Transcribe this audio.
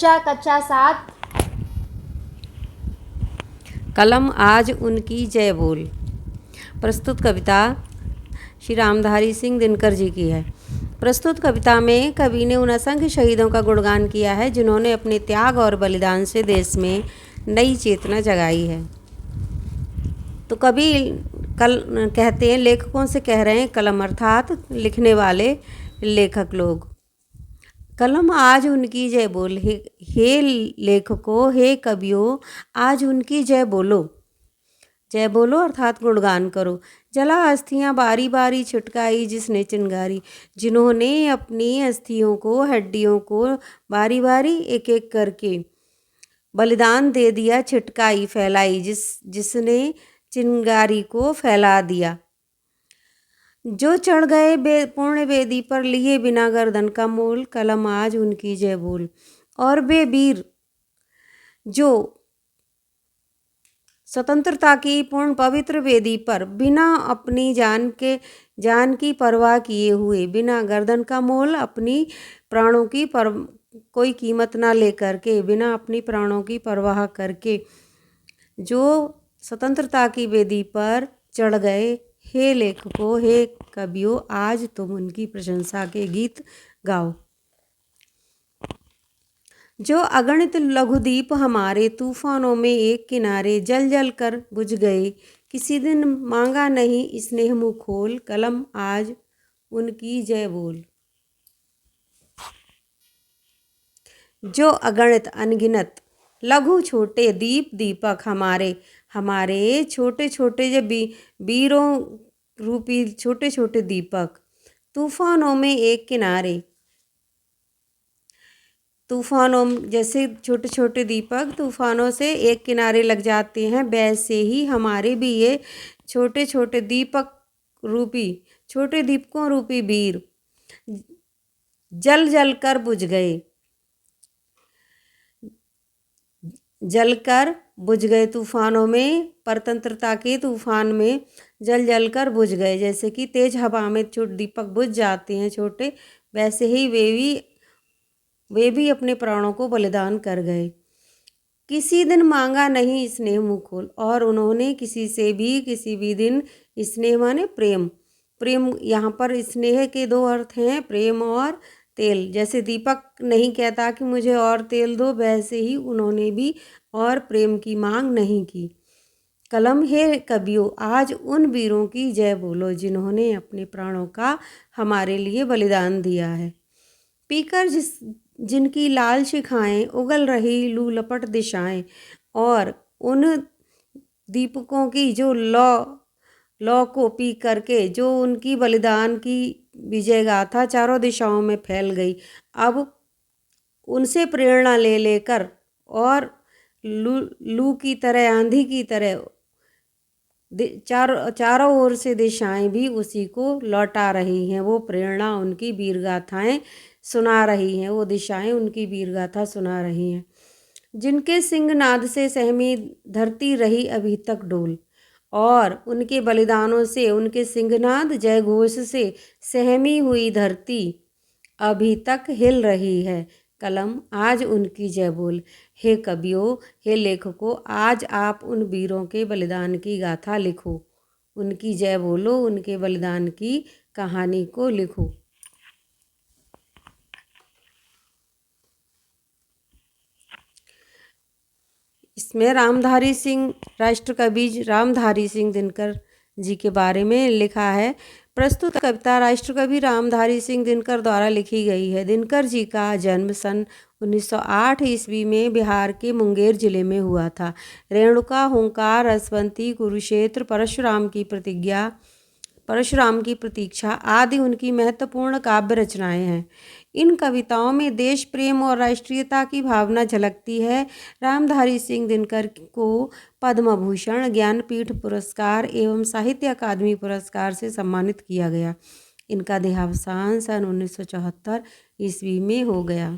पूजा कक्षा 7। कलम आज उनकी जय बोल। प्रस्तुत कविता श्री रामधारी सिंह दिनकर जी की है। प्रस्तुत कविता में कवि ने उन असंख्य शहीदों का गुणगान किया है जिन्होंने अपने त्याग और बलिदान से देश में नई चेतना जगाई है। तो कवि कहते हैं, लेखकों से कह रहे हैं, कलम अर्थात लिखने वाले लेखक लोग। कलम आज उनकी जय बोल। हे लेखकों, हे कवियों, आज उनकी जय बोलो। जय बोलो अर्थात गुणगान करो। जला अस्थियां बारी बारी छिटकाई जिसने चिंगारी, जिन्होंने अपनी अस्थियों को, हड्डियों को बारी बारी एक एक करके बलिदान दे दिया, छिटकाई फैलाई जिसने चिंगारी को फैला दिया। जो चढ़ गए पूर्ण वेदी पर लिए बिना गर्दन का मोल, कलम आज उनकी जय बोल। और वे वीर जो स्वतंत्रता की पूर्ण पवित्र वेदी पर बिना अपनी जान की परवाह किए हुए, बिना गर्दन का मोल, अपनी प्राणों की कोई कीमत ना लेकर के, बिना अपनी प्राणों की परवाह करके जो स्वतंत्रता की वेदी पर चढ़ गए, हे लेखकों, हे कवियों, आज तुम उनकी प्रशंसा के गीत गाओ। जो अगणित लघुदीप हमारे तूफानों में एक किनारे जल जल कर बुझ गए, किसी दिन मांगा नहीं स्नेह मुँह खोल, कलम आज उनकी जय बोल। जो अगणित अनगिनत लघु छोटे दीप दीपक हमारे छोटे छोटे जब वीरों रूपी छोटे छोटे दीपक तूफानों में एक किनारे, तूफानों जैसे छोटे छोटे दीपक तूफानों से एक किनारे लग जाते हैं, वैसे ही हमारे भी ये छोटे छोटे दीपक रूपी, छोटे दीपकों रूपी वीर जल जल कर बुझ गए, जलकर बुझ गए तूफानों में, परतंत्रता के तूफान में जल जल कर बुझ गए। जैसे कि तेज हवा में छोटे दीपक बुझ जाते हैं छोटे, वैसे ही वे भी अपने प्राणों को बलिदान कर गए। किसी दिन मांगा नहीं स्नेह मुँह खोल, और उन्होंने किसी भी दिन, स्नेह माने प्रेम, प्रेम यहाँ पर स्नेह के दो अर्थ हैं, प्रेम और तेल। जैसे दीपक नहीं कहता कि मुझे और तेल दो, वैसे ही उन्होंने भी और प्रेम की मांग नहीं की। कलम हे कवियों, आज उन वीरों की जय बोलो जिन्होंने अपने प्राणों का हमारे लिए बलिदान दिया है। पीकर जिनकी लाल शिखाएं उगल रही लू लपट दिशाएं, और उन दीपकों की जो लौ को पी करके जो उनकी बलिदान की विजय गाथा चारों दिशाओं में फैल गई, अब उनसे प्रेरणा ले लेकर और लू की तरह, आंधी की तरह चारों ओर से दिशाएं भी उसी को लौटा रही हैं। वो प्रेरणा उनकी वीर गाथाएं सुना रही हैं, वो दिशाएं उनकी वीर गाथा सुना रही हैं। जिनके सिंहनाद से सहमी धरती रही अभी तक डोल, और उनके बलिदानों से, उनके सिंहनाद जय घोष से सहमी हुई धरती अभी तक हिल रही है। कलम आज उनकी जय बोल। हे कवियों, हे लेखकों, आज आप उन वीरों के बलिदान की गाथा लिखो, उनकी जय बोलो, उनके बलिदान की कहानी को लिखो। इसमें राष्ट्रकवि रामधारी सिंह दिनकर जी के बारे में लिखा है। प्रस्तुत कविता राष्ट्रकवि रामधारी सिंह दिनकर द्वारा लिखी गई है। दिनकर जी का जन्म सन 1908 ईस्वी में बिहार के मुंगेर जिले में हुआ था। रेणुका, हुंकार, रसवंती, कुरुक्षेत्र, परशुराम की प्रतीक्षा आदि उनकी महत्वपूर्ण काव्य रचनाएं हैं। इन कविताओं में देश प्रेम और राष्ट्रीयता की भावना झलकती है। रामधारी सिंह दिनकर को पद्म भूषण, ज्ञानपीठ पुरस्कार एवं साहित्य अकादमी पुरस्कार से सम्मानित किया गया। इनका देहावसान सन 1974 ईस्वी में हो गया।